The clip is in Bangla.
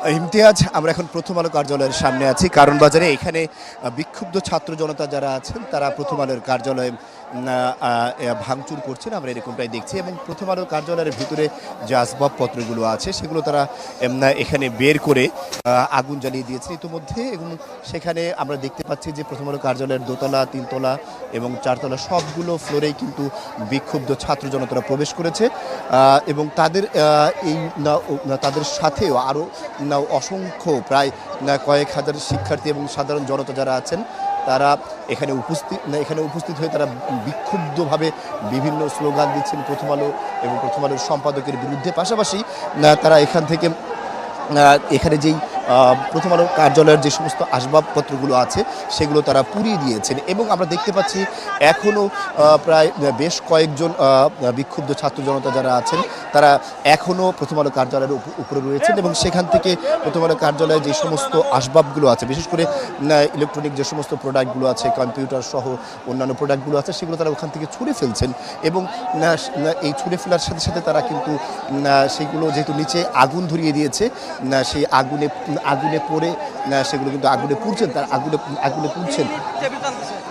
ইমতিয়াজ, আমরা এখন প্রথম আলো কার্যালয়ের সামনে আছি কারণ বাজারে। এখানে বিক্ষুব্ধ ছাত্র জনতা যারা আছেন তারা প্রথম আলোর কার্যালয়ে ভাঙচুর করছেন, আমরা এরকমটাই দেখছি। এবং প্রথম আলোর কার্যালয়ের ভিতরে যে আসবাবপত্রগুলো আছে সেগুলো তারা এখানে বের করে আগুন জ্বালিয়ে দিয়েছে ইতিমধ্যে। এবং সেখানে আমরা দেখতে পাচ্ছি যে প্রথম আলো কার্যালয়ের দোতলা, তিনতলা এবং চারতলা সবগুলো ফ্লোরেই কিন্তু বিক্ষুব্ধ ছাত্র জনতারা প্রবেশ করেছে। এবং তাদের তাদের সাথেও আরও অসংখ্য প্রায় কয়েক হাজার শিক্ষার্থী এবং সাধারণ জনতা যারা আছেন তারা এখানে উপস্থিত হয়ে তারা বিক্ষুব্ধভাবে বিভিন্ন স্লোগান দিচ্ছেন প্রথম আলো এবং প্রথম আলোর সম্পাদকের বিরুদ্ধে। পাশাপাশি তারা এখানে যেই প্রথম আলোর কার্যালয়ের যে সমস্ত আসবাবপত্রগুলো আছে সেগুলো তারা পুড়িয়ে দিয়েছেন। এবং আমরা দেখতে পাচ্ছি এখনও প্রায় বেশ কয়েকজন বিক্ষুব্ধ ছাত্র জনতা যারা আছেন তারা এখনও প্রথম আলো কার্যালয়ের উপরে রয়েছেন। এবং সেখান থেকে প্রথম আলো কার্যালয়ে যে সমস্ত আসবাবগুলো আছে, বিশেষ করে ইলেকট্রনিক যে সমস্ত প্রোডাক্টগুলো আছে, কম্পিউটার সহ অন্যান্য প্রোডাক্টগুলো আছে, সেগুলো তারা ওখান থেকে ছুঁড়ে ফেলছেন। এবং এই ছুঁড়ে ফেলার সাথে সাথে তারা কিন্তু সেগুলো যেহেতু নিচে আগুন ধরিয়ে দিয়েছে, সেই আগুনে পড়ে সেগুলো কিন্তু আগুনে পুড়ছেন, তার আগুনে পুড়ছেন।